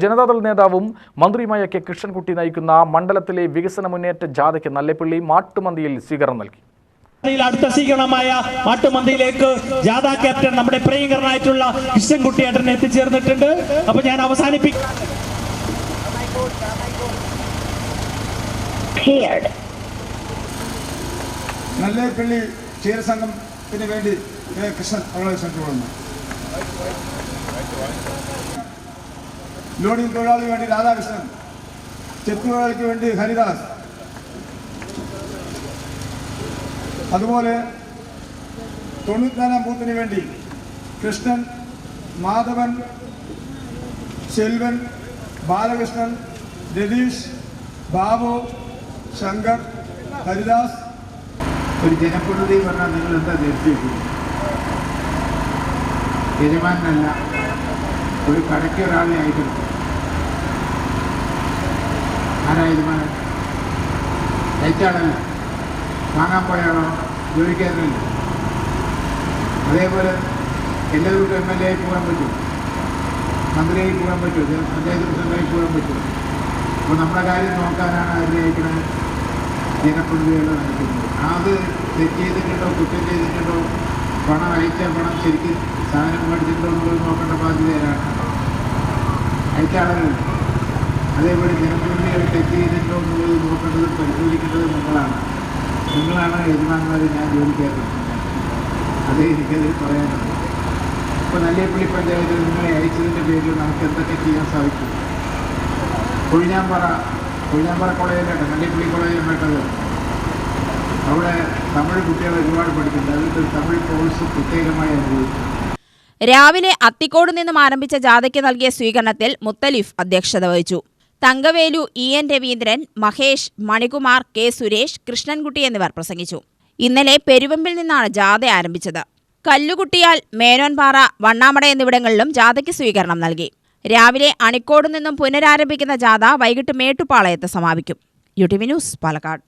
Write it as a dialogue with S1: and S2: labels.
S1: ജനതാദൾ നേതാവും മന്ത്രിയുമായ കെ കൃഷ്ണൻകുട്ടി നയിക്കുന്ന മണ്ഡലത്തിലെ വികസന മുന്നേറ്റ ജാഥയ്ക്ക് നല്ലേപ്പള്ളി മാട്ടുമന്തിയിൽ സ്വീകരണം നൽകി.
S2: അടുത്ത സ്വീകരണമായ മാട്ടുമന്തിയിലേക്ക് ജാഥാ ക്യാപ്റ്റൻ നമ്മുടെ പ്രിയങ്കരനായിട്ടുള്ള കൃഷ്ണൻകുട്ടി ഏട്ടൻ എത്തിച്ചേർന്നിട്ടുണ്ട്. അപ്പൊ ഞാൻ അവസാനിപ്പിക്കും.
S3: നല്ലേപ്പള്ളി ക്ഷീരസംഘത്തിന് വേണ്ടി കൃഷ്ണൻ അവളെ ക്ഷണിച്ചുകൊള്ളുന്നു. ലോഡിംഗ് തൊഴിലാളിക്ക് വേണ്ടി രാധാകൃഷ്ണൻ, ചെത്തുതൊഴിലാളിക്ക് വേണ്ടി ഹരിദാസ്, അതുപോലെ 94 ബൂത്തിന് വേണ്ടി കൃഷ്ണൻ, മാധവൻ, ശെൽവൻ, ബാലകൃഷ്ണൻ, രതീഷ്, ബാബു, ശങ്കർ, ഹരിദാസ്.
S4: ഒരു ജനപ്രതിനിധി പറഞ്ഞാൽ നിങ്ങൾ എന്താ ധരിച്ചിരിക്കും? യജമാനല്ല, ഒരു കടയ്ക്ക് ഒരാളെ ആയിട്ടുണ്ട്. ആരാ യജമാനൻ? അയച്ചാളല്ല, വാങ്ങാൻ പോയാളോ, ജോലിക്കാരനല്ല. അതേപോലെ എല്ലാവർക്കും MLA ആയി പോകാൻ പറ്റും, മന്ത്രിയായി പോകാൻ പറ്റും, പഞ്ചായത്ത് പ്രസിഡന്റായി പോകാൻ പറ്റും. അപ്പോൾ നമ്മുടെ കാര്യം നോക്കാനാണ് അവരെ അയക്കുന്നത്, ജനപ്രതിനിധികളെ നയിക്കുന്നത്. അത് തെറ്റ് ചെയ്തിട്ടുണ്ടോ, കുറ്റം ചെയ്തിട്ടുണ്ടോ, പണം അയച്ച പണം ശരിക്കും സാധനം മേടിച്ചിട്ടുണ്ടോ എന്നുള്ളത് നോക്കേണ്ട ബാധ്യതയാണ് അയച്ച ആളുകളുണ്ട്. അതേപോലെ ജനപ്രതിനിധികൾ തെറ്റ് ചെയ്തിട്ടുണ്ടോ എന്നുള്ളത് നോക്കേണ്ടത്, പരിശോധിക്കേണ്ടത് നിങ്ങളാണ് യജമാന്മാർ. ഞാൻ ജോലിക്കാരുണ്ട്, അതേ എനിക്കത് പറയാനുണ്ട്. ഇപ്പോൾ നല്ലേപ്പള്ളി പഞ്ചായത്തിൽ നിങ്ങളെ അയച്ചതിൻ്റെ പേരിൽ നമുക്ക് എന്തൊക്കെ ചെയ്യാൻ സാധിക്കും? കൊഴിഞ്ഞാമ്പാറ കോളേജിലാണ്, നല്ലേപ്പള്ളി കോളേജിലുണ്ടാക്കത്. അവിടെ തമിഴ് കുട്ടികൾ ഒരുപാട് പഠിക്കുന്നുണ്ട്. അതിൽ തമിഴ് കോഴ്സ് പ്രത്യേകമായി അനുഭവിച്ചു.
S5: രാവിലെ അത്തിക്കോട് നിന്നും ആരംഭിച്ച ജാഥയ്ക്ക് നൽകിയ സ്വീകരണത്തിൽ മുത്തലിഫ് അധ്യക്ഷത വഹിച്ചു. തങ്കവേലു, EN രവീന്ദ്രൻ, മഹേഷ്, മണികുമാർ, K സുരേഷ്, കൃഷ്ണൻകുട്ടി എന്നിവർ പ്രസംഗിച്ചു. ഇന്നലെ പെരുവമ്പിൽ നിന്നാണ് ജാഥ ആരംഭിച്ചത്. കല്ലുകുട്ടിയാൽ, മേനോൻപാറ, വണ്ണാമട എന്നിവിടങ്ങളിലും ജാഥയ്ക്ക് സ്വീകരണം നൽകി. രാവിലെ അണിക്കോട് നിന്നും പുനരാരംഭിക്കുന്ന ജാഥ വൈകിട്ട് മേട്ടുപ്പാളയത്ത് സമാപിക്കും. UTV news, Palakkad.